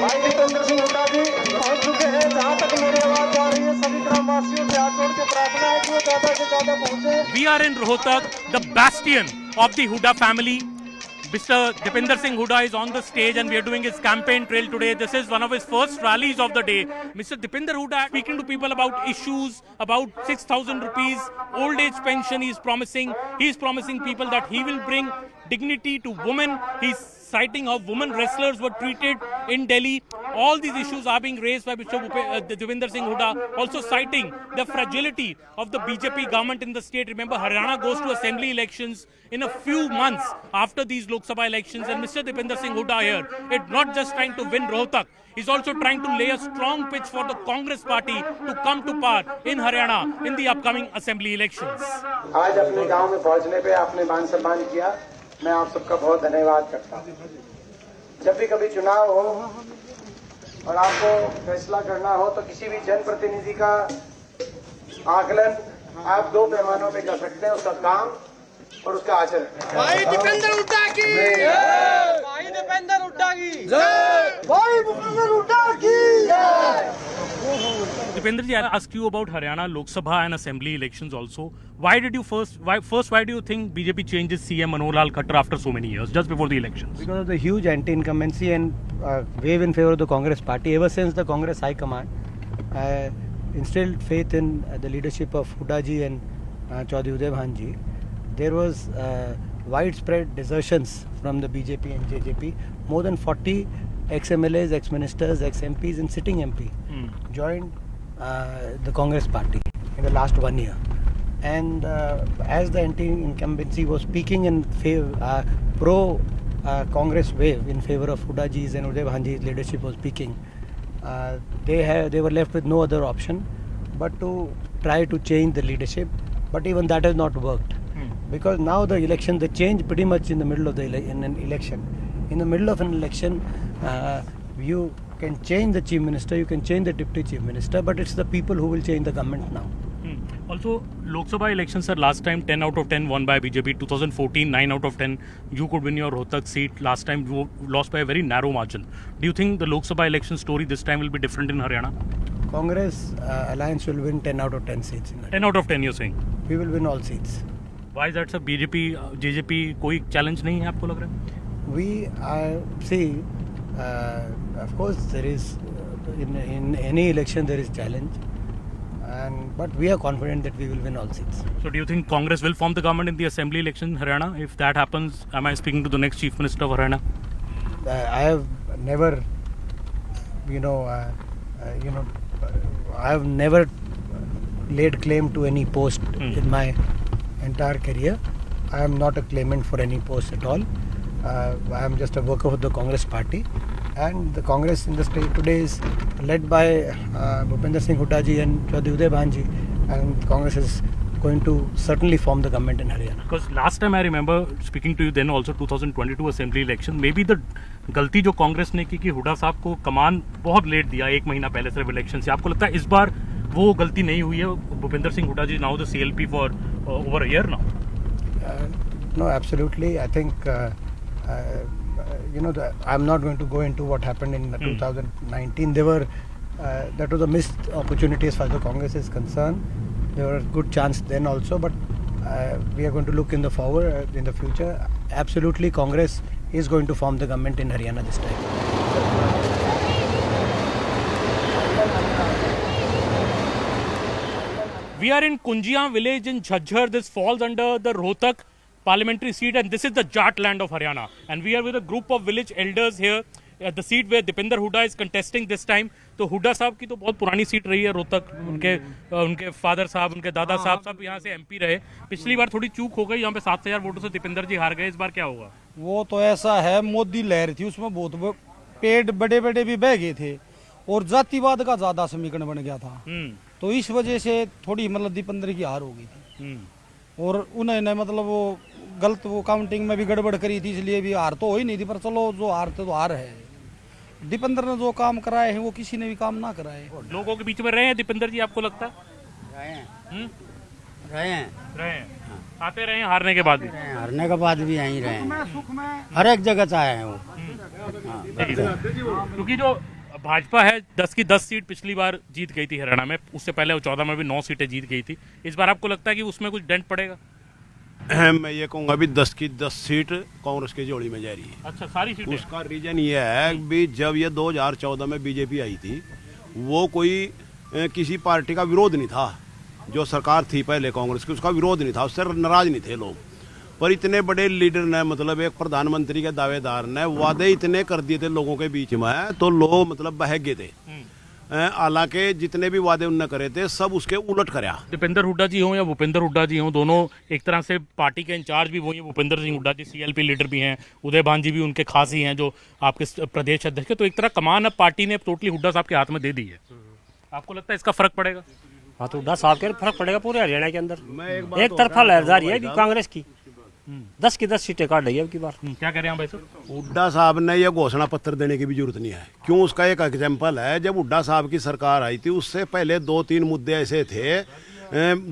भाई दीपेंद्र सिंह हुड्डा जी पहुंच चुके हैं। जहां तक मेरी आवाज जा रही है, सभी ग्रामवासियों से हाथ जोड़ के प्रार्थना है कि वो ज्यादा से ज्यादा पहुंचे। We are in Rohtak, the bastion of the Hooda family. Mr. Dipender Singh Hooda is on the stage and we are doing his campaign trail today. This is one of his first rallies of the day. Mr. Dipender Hooda speaking to people about issues, about 6,000 rupees old age pension he is promising. He is promising people that he will bring dignity to women. He's citing how women wrestlers were treated in Delhi. All these issues are being raised by Mr. Dipender Singh Hooda. Also citing the fragility of the BJP government in the state. Remember, Haryana goes to assembly elections in a few months after these Lok Sabha elections. And Mr. Dipender Singh Hooda here is not just trying to win Rohtak. He's also trying to lay a strong pitch for the Congress party to come to power in Haryana in the upcoming assembly elections. आज अपने गांव में पहुंचने पे आपने मान सम्मान किया, मैं आप सबका बहुत धन्यवाद करता हूँ। जब भी कभी चुनाव हो और आपको फैसला करना हो तो किसी भी जनप्रतिनिधि का आकलन आप दो पैमानों पे कर सकते हैं, उसका काम और उसका आचरण। भाई दीपेंद्र हुड्डा की जय, भाई दीपेंद्र हुड्डा की जय, भाई दीपेंद्र हुड्डा की जय। Dipender ji, I'll ask you about Haryana Lok Sabha and assembly elections also. Why do you think BJP changes CM Manohar Lal Khattar after so many years, just before the elections? Because of the huge anti-incumbency and wave in favor of the Congress party. Ever since the Congress High Command instilled faith in the leadership of Hooda ji and Chaudhary Uday Bhan ji, there was widespread desertions from the BJP and JJP. More than 40 ex-MLAs, ex-ministers, ex-MPs and sitting MP joined the Congress party in the last 1 year. And as the anti-incumbency was peaking in favor, pro-Congress wave in favor of Hooda ji's and Uday Bhan ji's leadership was peaking, they were left with no other option but to try to change the leadership. But even that has not worked. Because now the election, they change pretty much in the middle of in an election. In the middle of an election, you can change the chief minister, you can change the deputy chief minister, but it's the people who will change the government now. Also, Lok Sabha elections, sir, last time 10 out of 10 won by BJP. 2014, 9 out of 10. You could win your Rohtak seat. Last time you lost by a very narrow margin. Do you think the Lok Sabha election story this time will be different in Haryana? Congress alliance will win 10 out of 10 seats. In 10 out of 10 you're saying? We will win all seats. Why is that, sir? BJP, JJP, कोई challenge नहीं है आपको लग रहा है? We see, of course, there is in any election there is challenge, but we are confident that we will win all seats. So, do you think Congress will form the government in the assembly election in Haryana? If that happens, am I speaking to the next chief minister of Haryana? I have never, I have never laid claim to any post in my entire career. I am not a claimant for any post at all. I am just a worker of the Congress party, and the Congress in the state today is led by Bhupender Singh Hooda ji and Chaudhary Uday Bhan ji, and Congress is going to certainly form the government in Haryana. Because last time I remember speaking to you then also 2022 assembly election, maybe the गलती जो कांग्रेस ने की कि हुडा साहब को कमान बहुत late दिया, 1 महीना पहले सिर्फ इलेक्शन से, आपको लगता है इस बार वो गलती नहीं हुई है? भूपेंद्र सिंह हुडा जी now the CLP for over a year now. No, absolutely. I think I'm not going to go into what happened in 2019. That was a missed opportunity as far as the Congress is concerned. There were a good chance then also, but we are going to look in the future. Absolutely, Congress is going to form the government in Haryana this time. We are in Kunjiya village in Jhajjar. This falls under the Rohtak parliamentary seat, and this is the Jat land of Haryana. And we are with a group of village elders here at the seat where Dipender Hooda is contesting this time. तो हुडा साहब की तो बहुत पुरानी seat रही है रोहतक, उनके father साहब, उनके दादा साहब सब यहाँ से एमपी रहे। पिछली बार थोड़ी चूक हो गई, यहाँ पे 7,000 वोटों से दीपेंद्र जी हार गए। इस बार क्या होगा? वो तो ऐसा है, मोदी लहर थी, उसमें बहुत पेड़ बड़े बड़े भी बह गए थे और जातिवाद का ज्यादा समीकरण बन गया था, तो इस वजह से थोड़ी मतलब दीपेंद्र की हार हो गई थी। और उन्होंने मतलब वो गलत वो काउंटिंग में भी गड़बड़ करी थी, इसलिए भी हार तो हो ही नहीं थी। पर चलो, जो हार थे तो हार है। दीपेंद्र ने जो काम कराए हैं वो किसी ने भी काम ना कराए। लोगों के बीच में रहे हैं दीपेंद्र जी, आपको लगता है? रहे हैं। हाँ। आते रहे हैं हारने के बाद भी? हारने के बाद भी यहीं रहे हैं, हर एक जगह चाहे हैं वो। क्योंकि जो भाजपा है 10 की 10 सीट पिछली बार जीत गई थी हरियाणा में, उससे पहले 14 में भी 9 सीटें जीत गई थी। इस बार आपको लगता है कि उसमें कुछ डेंट पड़ेगा? मैं ये कहूँगा अभी 10 की 10 सीट कांग्रेस की जोड़ी में जा रही है। अच्छा, सारी सीटें? उसका रीजन ये है भी जब ये 2014 में बीजेपी आई थी, वो कोई किसी पार्टी का विरोध नहीं था। जो सरकार थी पहले कांग्रेस की, उसका विरोध नहीं था, उससे नाराज नहीं थे लोग। पर इतने बड़े लीडर ने, मतलब एक प्रधानमंत्री के दावेदार ने वादे इतने कर दिए थे लोगों के बीच में, तो लोग मतलब बहक गए थे। हालांकि जितने भी वादे उनने करे थे सब उसके उलट करया। दीपेंद्र हुड्डा जी हों या भूपेंद्र हुड्डा जी हों, दोनों एक तरह से पार्टी के इंचार्ज भी वही हैं। भूपेंद्र सिंह हुड्डा जी सीएलपी लीडर भी हैं, उदय भान जी भी उनके खास ही हैं जो आपके प्रदेश अध्यक्ष है। तो एक तरह कमान अब पार्टी ने टोटली हुड्डा साहब के हाथ में दे दी है। आपको लगता है इसका फर्क पड़ेगा? हाँ, तो हुड्डा साहब के फर्क पड़ेगा पूरे हरियाणा के अंदर। मैं एक तरफा लहरदारी है कांग्रेस की, 10 की 10 सीटें काट रही है अब की बार। क्या कह रहे हैं भाई साहब? हुड्डा साहब ने यह घोषणा पत्र देने की भी जरूरत नहीं है। क्यों? उसका एक एग्जाम्पल है, जब हुड्डा साहब की सरकार आई थी उससे पहले 2-3 मुद्दे ऐसे थे,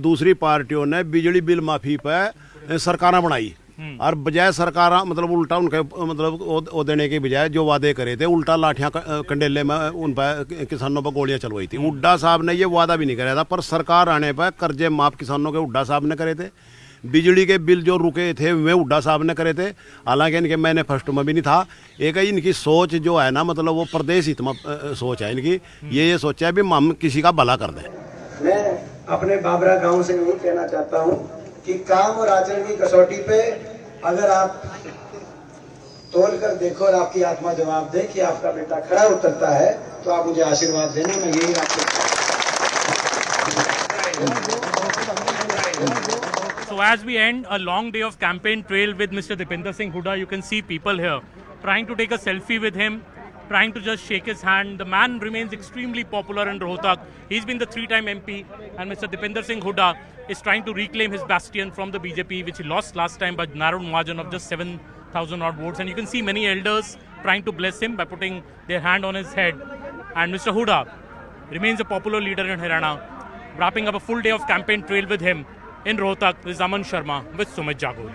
दूसरी पार्टियों ने बिजली बिल माफी पर सरकार बनाई, और बजाय सरकार मतलब उल्टा उनके मतलब वो देने के बजाय जो वादे करे थे, उल्टा लाठियां कंडेले में उन पर किसानों पर गोलियां चलवाई थी। हुड्डा साहब ने ये वादा भी नहीं कराया था, पर सरकार आने पर कर्जे माफ किसानों के हुड्डा साहब ने करे थे। बिजली के बिल जो रुके थे वे हुड्डा साहब ने करे थे, हालांकि इनके मैनिफेस्टो में भी नहीं था। एक इनकी सोच जो है ना, मतलब वो प्रदेश हित में सोच है इनकी। ये सोचा है भी हम किसी का भला कर दें। मैं अपने बाबरा गांव से यही कहना चाहता हूं कि काम और आचरण की कसौटी पे अगर आप तोल कर देखो और आपकी आत्मा जवाब दे कि आपका बेटा खरा उतरता है, तो आप मुझे आशीर्वाद देना। मैं यही आपको So as we end a long day of campaign trail with Mr. Dipinder Singh Hooda, you can see people here trying to take a selfie with him, trying to just shake his hand. The man remains extremely popular in Rohtak. He's been the 3-time MP, and Mr. Dipinder Singh Hooda is trying to reclaim his bastion from the BJP, which he lost last time by narrow margin of just 7,000 odd votes. And you can see many elders trying to bless him by putting their hand on his head. And Mr. Hooda remains a popular leader in Haryana. Wrapping up a full day of campaign trail with him in Rohtak, this is Aman Sharma with Sumit Jagor.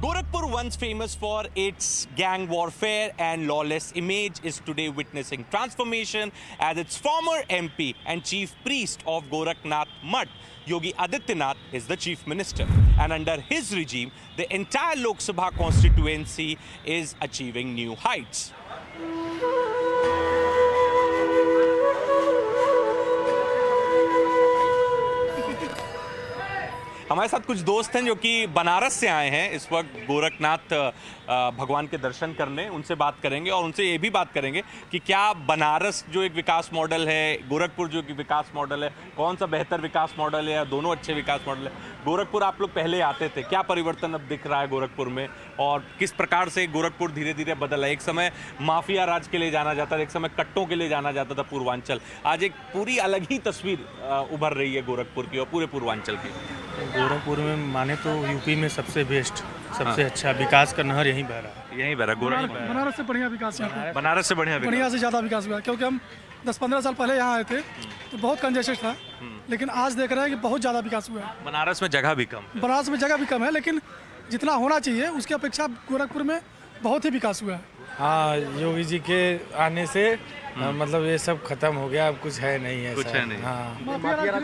Gorakhpur, once famous for its gang warfare and lawless image, is today witnessing transformation as its former MP and chief priest of Gorakhnath Mutt, Yogi Adityanath, is the chief minister. And under his regime, the entire Lok Sabha constituency is achieving new heights. हमारे साथ कुछ दोस्त हैं जो कि बनारस से आए हैं इस वक्त गोरखनाथ भगवान के दर्शन करने। उनसे बात करेंगे और उनसे ये भी बात करेंगे कि क्या बनारस जो एक विकास मॉडल है, गोरखपुर जो एक विकास मॉडल है, कौन सा बेहतर विकास मॉडल है या दोनों अच्छे विकास मॉडल है। गोरखपुर आप लोग पहले आते थे, क्या परिवर्तन अब दिख रहा है गोरखपुर में और किस प्रकार से गोरखपुर धीरे धीरे बदला है? एक समय माफिया राज के लिए जाना जाता था, एक समय कट्टों के लिए जाना जाता था पूर्वांचल, आज एक पूरी अलग ही तस्वीर उभर रही है गोरखपुर की और पूरे पूर्वांचल की। गोरखपुर में माने तो यूपी में सबसे बेस्ट, सबसे अच्छा विकास का नहर यहीं बह रहा है। यहीं बह रहा गोरखपुर। बनारस से बढ़िया विकास यहाँ पे, बनारस से बढ़िया से ज़्यादा विकास हुआ है, क्योंकि हम 10-15 साल पहले यहाँ आए थे तो बहुत कंजेस्टेड था, लेकिन आज देख रहे हैं कि बहुत ज़्यादा विकास हुआ है। बनारस में जगह भी कम, बनारस में जगह भी कम है, लेकिन जितना होना चाहिए उसकी अपेक्षा गोरखपुर में बहुत ही विकास हुआ है। हाँ, योगी जी के आने से मतलब ये सब खत्म हो गया, अब कुछ है नहीं है, कुछ है नहीं। हाँ, माफिया राज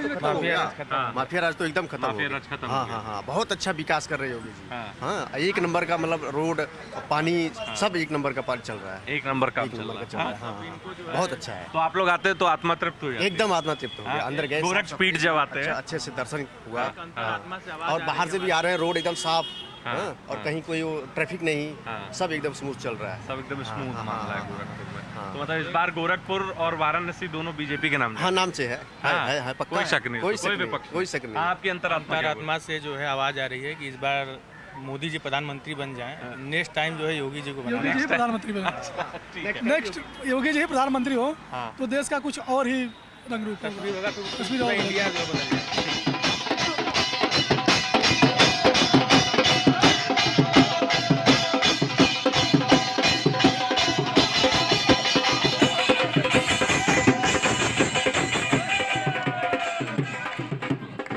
खत्म, माफिया राज तो एकदम खत्म हो गया। हाँ, बहुत अच्छा विकास कर रहे हैं योगी जी। हाँ, एक नंबर का मतलब रोड, पानी सब एक नंबर का पानी चल रहा है, एक नंबर का चल रहा है। हाँ, बहुत अच्छा है। तो आप लोग आते हैं तो आत्मा तृप्त हो जाती है? एकदम आत्मा तृप्त हो गया। अंदर गए, गोरखपीठ जब आते हैं अच्छे से दर्शन हुआ, और बाहर से भी आ रहे हैं, रोड एकदम साफ, और कहीं कोई ट्रैफिक नहीं, सब एकदम स्मूथ चल रहा है, सब एकदम स्मूथ मामला है गोरखपुर में। तो मतलब इस बार गोरखपुर और वाराणसी दोनों बीजेपी के नाम हाँ, नाम से है। हाँ, है, पक्का कोई है। शक नहीं, कोई कोई शक नहीं, विपक्ष कोई शक नहीं। आपकी अंतरात्मा से जो है आवाज़ आ रही है कि इस बार मोदी जी प्रधानमंत्री बन जाएं, नेक्स्ट टाइम जो है योगी जी को योगी बनाना जी प्रधानमंत्री बने, नेक्स्ट योगी जी प्रधानमंत्री हो तो देश का कुछ और ही रंग रूप होगा, तस्वीर और इंडिया जो बदल जाए।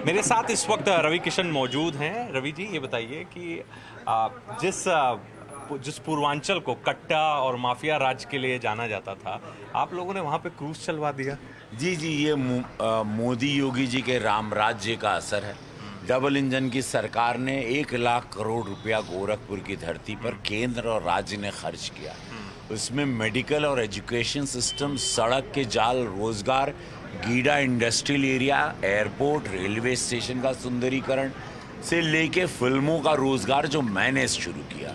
मेरे साथ इस वक्त रवि किशन मौजूद हैं। रवि जी, ये बताइए कि जिस पूर्वांचल को कट्टा और माफिया राज के लिए जाना जाता था, आप लोगों ने वहाँ पे क्रूज चलवा दिया। जी, ये मोदी योगी जी के राम राज्य का असर है। डबल इंजन की सरकार ने 1 लाख करोड़ रुपया गोरखपुर की धरती पर केंद्र और राज्य ने खर्च किया। उसमें मेडिकल और एजुकेशन सिस्टम, सड़क के जाल, रोजगार, GIDA industrial area, airport, railway station का सुंदरीकरण से लेके फिल्मों का रोजगार जो मैंने शुरू किया,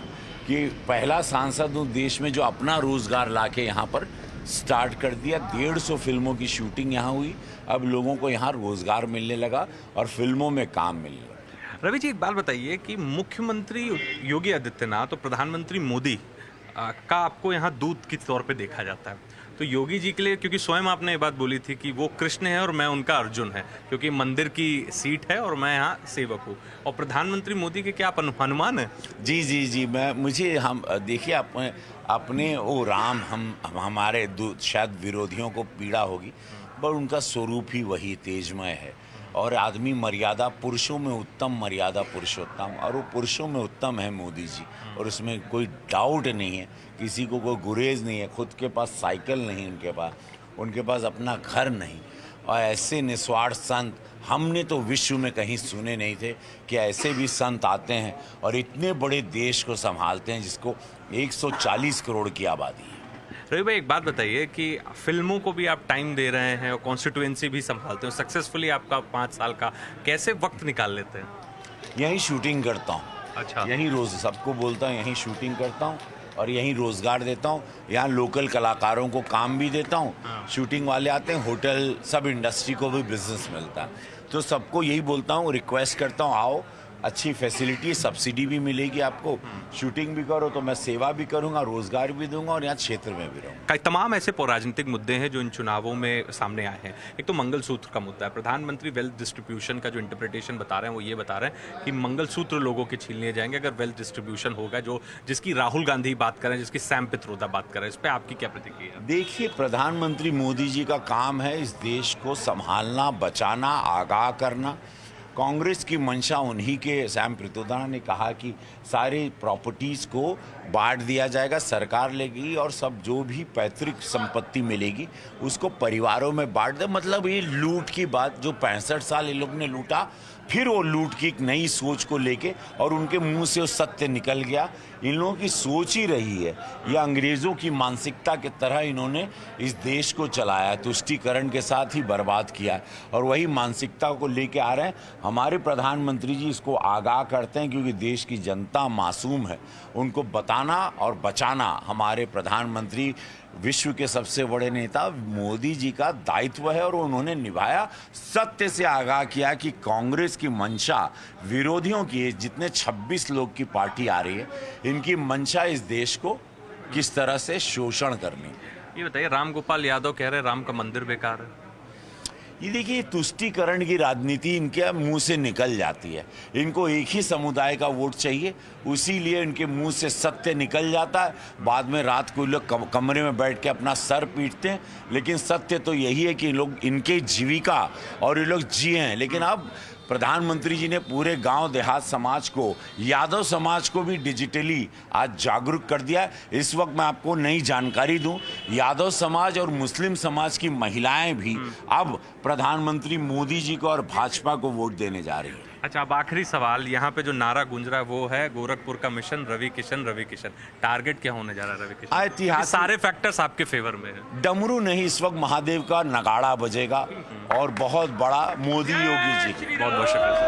कि पहला सांसद हूँ देश में जो अपना रोजगार लाके यहाँ पर स्टार्ट कर दिया। 150 फिल्मों की शूटिंग यहाँ हुई। अब लोगों को यहाँ रोजगार मिलने लगा और फिल्मों में काम मिलने लगा। रवि जी, एक बात बताइए कि मुख्यमंत्री योगी आदित्यनाथ और प्रधानमंत्री मोदी का आपको यहाँ दूत के तौर पे देखा जाता है, तो योगी जी के लिए, क्योंकि स्वयं आपने ये बात बोली थी कि वो कृष्ण है और मैं उनका अर्जुन है, क्योंकि मंदिर की सीट है और मैं यहाँ सेवक हूँ, और प्रधानमंत्री मोदी के क्या अनुमान है? जी, हम देखिए, अपने वो राम, हमारे शायद विरोधियों को पीड़ा होगी, पर उनका स्वरूप ही वही तेजमय है। और आदमी मर्यादा, पुरुषों में उत्तम मर्यादा पुरुषोत्तम, और वो पुरुषों में उत्तम है मोदी जी, और उसमें कोई डाउट नहीं है, किसी को कोई गुरेज नहीं है। खुद के पास साइकिल नहीं उनके पास अपना घर नहीं, और ऐसे निस्वार्थ संत हमने तो विश्व में कहीं सुने नहीं थे कि ऐसे भी संत आते हैं और इतने बड़े देश को संभालते हैं जिसको 140 करोड़ की आबादी है। रवि भाई, एक बात बताइए कि फिल्मों को भी आप टाइम दे रहे हैं और कॉन्स्टिट्यूएंसी भी संभालते हो सक्सेसफुली, आपका 5 साल का कैसे वक्त निकाल लेते हैं? यहीं शूटिंग करता हूँ। अच्छा। यहीं रोज सबको बोलता हूँ, यहीं शूटिंग करता हूँ और यहीं रोजगार देता हूँ। यहाँ लोकल कलाकारों को काम भी देता हूँ। शूटिंग वाले आते हैं, होटल, सब इंडस्ट्री को भी बिजनेस मिलता है। तो सबको यही बोलता हूँ, रिक्वेस्ट करता हूँ, आओ, अच्छी फैसिलिटी, सब्सिडी भी मिलेगी आपको, शूटिंग भी करो तो मैं सेवा भी करूंगा, रोजगार भी दूंगा और यहाँ क्षेत्र में भी रहूंगा। कई तमाम ऐसे राजनीतिक मुद्दे हैं जो इन चुनावों में सामने आए हैं। एक तो मंगलसूत्र का मुद्दा है। प्रधानमंत्री वेल्थ डिस्ट्रीब्यूशन का जो इंटरप्रिटेशन बता रहे हैं वो ये बता रहे हैं कि मंगलसूत्र लोगों के छीन लिए जाएंगे अगर वेल्थ डिस्ट्रीब्यूशन होगा, जिसकी राहुल गांधी बात करें, जिसकी सैम पित्रोदा बात करें। इस पर आपकी क्या प्रतिक्रिया? देखिए, प्रधानमंत्री मोदी जी का काम है इस देश को संभालना, बचाना, आगाह करना। कांग्रेस की मंशा उन्हीं के, सैम पित्रोदा ने कहा कि सारे प्रॉपर्टीज़ को बांट दिया जाएगा, सरकार लेगी और सब जो भी पैतृक संपत्ति मिलेगी उसको परिवारों में बांट दे। मतलब ये लूट की बात, जो 65 साल ये लोग ने लूटा, फिर वो लूट की एक नई सोच को लेके, और उनके मुंह से वो सत्य निकल गया। इन लोगों की सोच ही रही है, ये अंग्रेज़ों की मानसिकता की तरह इन्होंने इस देश को चलाया, तुष्टीकरण के साथ ही बर्बाद किया, और वही मानसिकता को लेके आ रहे हैं। हमारे प्रधानमंत्री जी इसको आगाह करते हैं क्योंकि देश की जनता मासूम है, उनको बताना और बचाना हमारे प्रधानमंत्री, विश्व के सबसे बड़े नेता मोदी जी का दायित्व है, और उन्होंने निभाया। सत्य से आगाह किया कि कांग्रेस की मंशा विरोधियों की, जितने 26 लोग की पार्टी आ रही है, इनकी मंशा इस देश को किस तरह से शोषण करनी। ये बताइए, राम गोपाल यादव कह रहे हैं राम का मंदिर बेकार है। ये देखिए, तुष्टीकरण की राजनीति इनके मुंह से निकल जाती है। इनको एक ही समुदाय का वोट चाहिए, उसीलिए इनके मुंह से सत्य निकल जाता है। बाद में रात को लोग कमरे में बैठ के अपना सर पीटते हैं, लेकिन सत्य तो यही है कि लोग, इनके जीविका और ये लोग जिए हैं। लेकिन अब प्रधानमंत्री जी ने पूरे गांव देहात समाज को, यादव समाज को भी डिजिटली आज जागरूक कर दिया है। इस वक्त मैं आपको नई जानकारी दूं, यादव समाज और मुस्लिम समाज की महिलाएं भी अब प्रधानमंत्री मोदी जी को और भाजपा को वोट देने जा रही है। अच्छा, अब आखिरी सवाल, यहाँ पे जो नारा गूंज रहा है वो है गोरखपुर का मिशन रवि किशन, रवि किशन। टारगेट क्या होने जा रहा है रवि किशन? ऐतिहासिक सारे फैक्टर्स आपके फेवर में है। डमरू नहीं, इस वक्त महादेव का नगाड़ा बजेगा और बहुत बड़ा मोदी योगी जी की। बहुत बहुत शुक्रिया।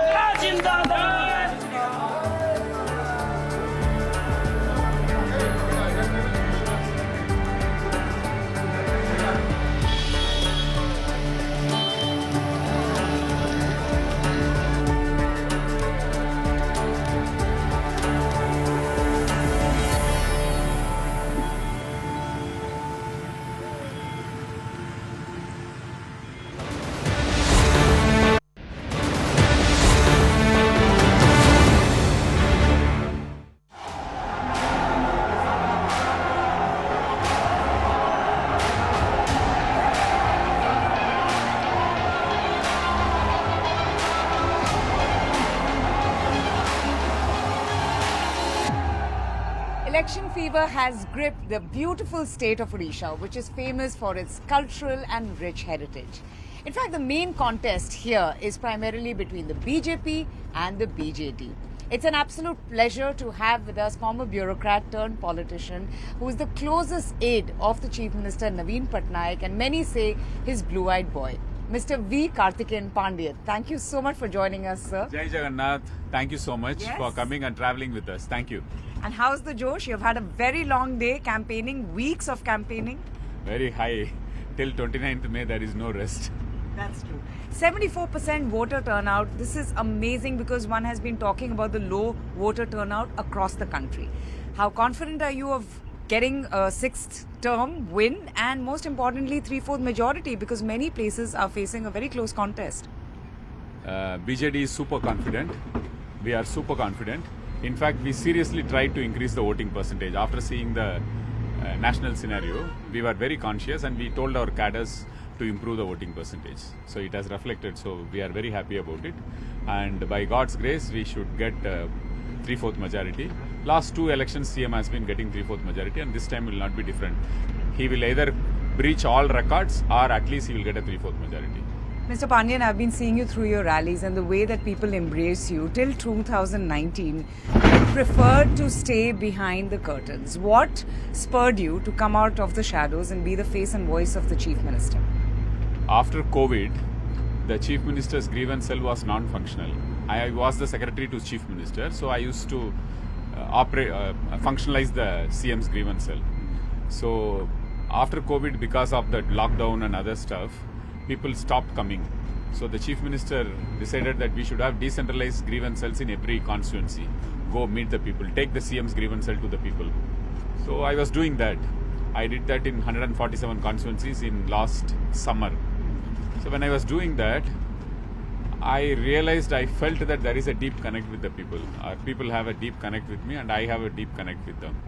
Election fever has gripped the beautiful state of Odisha, which is famous for its cultural and rich heritage. In fact, the main contest here is primarily between the BJP and the BJD. It's an absolute pleasure to have with us former bureaucrat turned politician who is the closest aide of the Chief Minister Naveen Patnaik, and many say his blue-eyed boy, Mr. V. Karthikeyan Pandya. Thank you so much for joining us, sir. Jai Jagannath, thank you so much Yes. for coming and traveling with us. Thank you. And how's the Josh? You've had a very long day campaigning, weeks of campaigning. Very high. Till 29th May, there is no rest. That's true. 74% voter turnout. This is amazing because one has been talking about the low voter turnout across the country. How confident are you of getting a sixth term win and most importantly 3/4 majority, because many places are facing a very close contest? BJD is super confident. We are super confident. In fact, we seriously tried to increase the voting percentage. After seeing the national scenario, we were very conscious and we told our cadres to improve the voting percentage. So it has reflected. So we are very happy about it. And by God's grace, we should get 3/4 majority. Last two elections, CM has been getting 3/4 majority, and this time will not be different. He will either breach all records or at least he will get a 3/4 majority. Mr. Pandyan, I've been seeing you through your rallies and the way that people embrace you. Till 2019, you preferred to stay behind the curtains. What spurred you to come out of the shadows and be the face and voice of the Chief Minister? After COVID, the Chief Minister's grievance cell was non-functional. I was the Secretary to Chief Minister, so I used to functionalize the CM's grievance cell. So after COVID, because of the lockdown and other stuff, people stopped coming. So the Chief Minister decided that we should have decentralized grievance cells in every constituency. Go meet the people, take the CM's grievance cell to the people. So I was doing that. I did that in 147 constituencies in last summer. So when I was doing that, I realized, I felt that there is a deep connect with the people. People have a deep connect with me and I have a deep connect with them.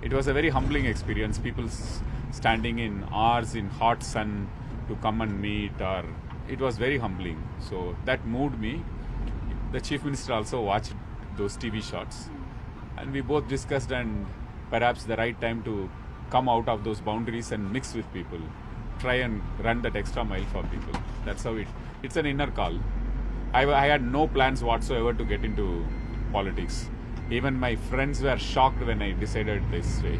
It was a very humbling experience. People standing in hours in hot sun to come and meet, or it was very humbling. So that moved me. The Chief Minister also watched those TV shots and we both discussed, and perhaps the right time to come out of those boundaries and mix with people, try and run that extra mile for people. That's how it's an inner call. I had no plans whatsoever to get into politics. Even my friends were shocked when I decided this way.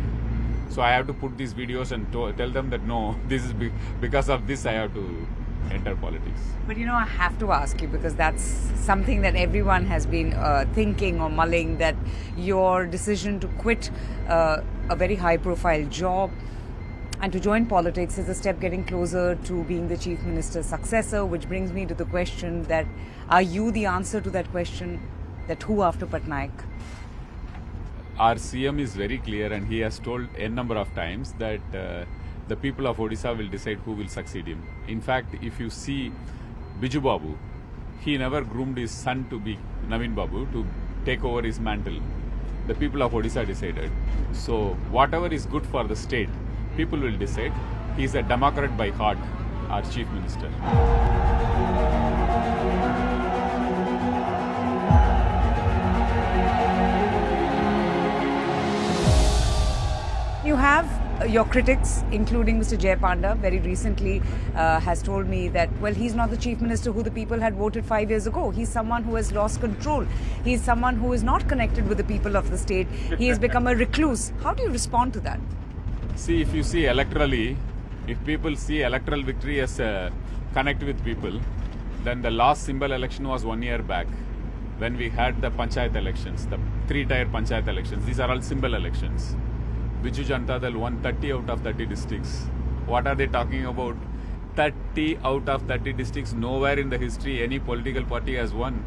So I have to put these videos and tell them that no, this is because of this I have to enter politics. But you know, I have to ask you, because that's something that everyone has been thinking or mulling, that your decision to quit a very high profile job and to join politics is a step getting closer to being the Chief Minister's successor, which brings me to the question that, are you the answer to that question, that who after Patnaik? Our CM is very clear and he has told a number of times that the people of Odisha will decide who will succeed him. In fact, if you see Biju Babu, he never groomed his son to be Naveen Babu to take over his mantle. The people of Odisha decided. So whatever is good for the state, people will decide. He is a Democrat by heart, our Chief Minister. You have your critics, including Mr. Jay Panda, very recently has told me that, well, he's not the Chief Minister who the people had voted 5 years ago. He's someone who has lost control. He's someone who is not connected with the people of the state. He has become a recluse. How do you respond to that? See, if you see electorally, if people see electoral victory as a connect with people, then the last symbol election was 1 year back when we had the Panchayat elections, the 3-tier Panchayat elections. These are all symbol elections. Biju Janata Dal won 30 out of 30 districts. What are they talking about? 30 out of 30 districts. Nowhere in the history any political party has won.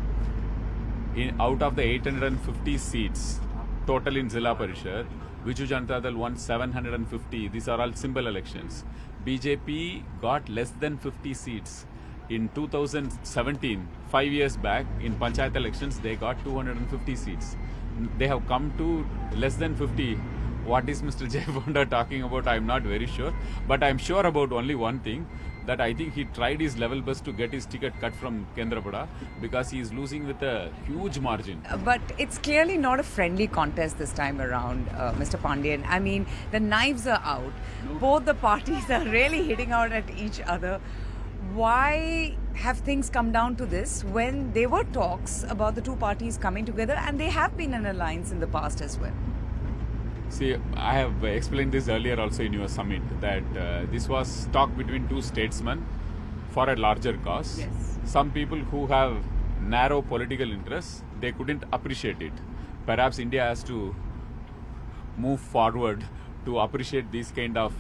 Out of the 850 seats total in Zilla Parishad, Biju Janata Dal won 750. These are all symbol elections. BJP got less than 50 seats. In 2017, 5 years back, in Panchayat elections, they got 250 seats. They have come to less than 50. What is Mr. Jay Panda talking about? I'm not very sure. But I'm sure about only one thing. that I think he tried his level best to get his ticket cut from Kendrapada because he is losing with a huge margin. But it's clearly not a friendly contest this time around, Mr. Pandian. I mean, the knives are out. Both the parties are really hitting out at each other. Why have things come down to this when there were talks about the two parties coming together, and they have been an alliance in the past as well? See, I have explained this earlier also in your summit that this was talk between two statesmen for a larger cause. Yes. Some people who have narrow political interests, they couldn't appreciate it. Perhaps India has to move forward to appreciate these kind of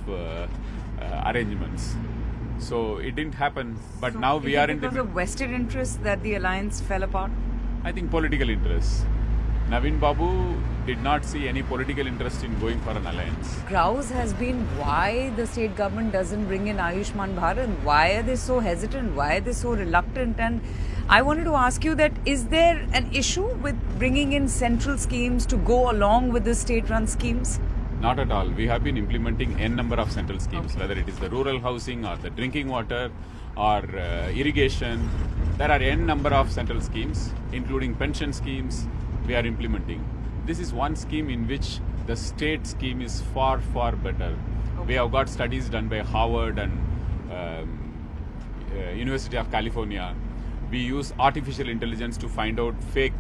arrangements. So it didn't happen, but So now is we it are in because the... of vested interests that the alliance fell apart? I think political interests. Naveen Babu did not see any political interest in going for an alliance. Grouse has been why the state government doesn't bring in Ayushman Bharat. Why are they so hesitant? Why are they so reluctant? And I wanted to ask you that, is there an issue with bringing in central schemes to go along with the state-run schemes? Not at all. We have been implementing n number of central schemes, whether it is the rural housing or the drinking water or irrigation. There are n number of central schemes, including pension schemes, we are implementing. This is one scheme in which the state scheme is far, far better. We have got studies done by Harvard and University of California. We use artificial intelligence to find out fake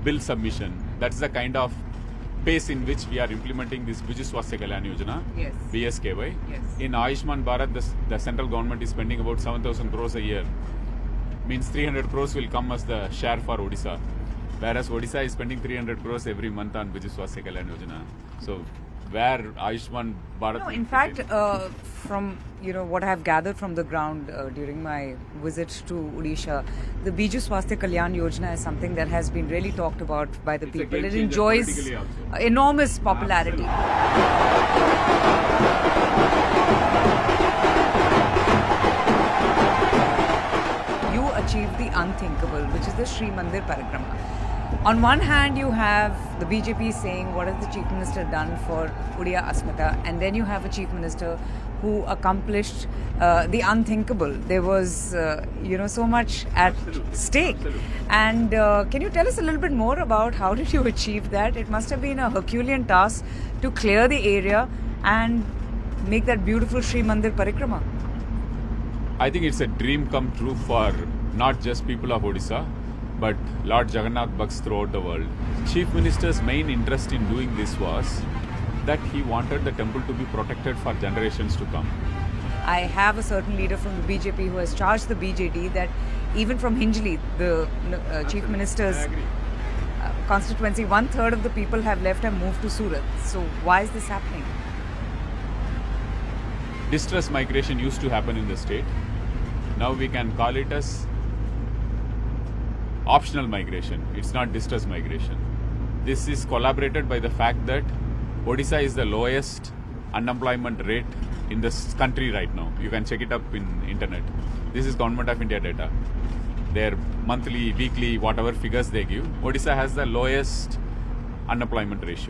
bill submission. That's the kind of pace in which we are implementing this Biju Swasthya Kalyan Yojana, Yes. BSKY. Yes. In Ayushman Bharat, the central government is spending about 7,000 crores a year. Means 300 crores will come as the share for Odisha. Whereas Odisha is spending 300 crores every month on Biju Swasthya Kalyan Yojana. So where Ayushman Bharat... No, in fact, from what I have gathered from the ground during my visit to Odisha, the Biju Swasthya Kalyan Yojana is something that has been really talked about by the people. game It changer enjoys politically also. enormous popularity. You achieved the unthinkable, which is the Sri Mandir Parikrama. On one hand, you have the BJP saying, what has the Chief Minister done for Odia Asmita? And then you have a Chief Minister who accomplished the unthinkable. There was, so much at stake. And can you tell us a little bit more about how did you achieve that? It must have been a Herculean task to clear the area and make that beautiful Sri Mandir Parikrama. I think it's a dream come true for not just people of Odisha, but Lord Jagannath Bhakts throughout the world. Chief Minister's main interest in doing this was that he wanted the temple to be protected for generations to come. I have a certain leader from the BJP who has charged the BJD that even from Hinjli, the Chief Minister's constituency, 1/3 of the people have left and moved to Surat. So why is this happening? Distress migration used to happen in the state. Now we can call it as optional migration. It's not distress migration. This is collaborated by the fact that Odisha is the lowest unemployment rate in this country right now. You can check it up in internet. This is Government of India data. Their monthly, weekly, whatever figures they give. Odisha has the lowest unemployment rate.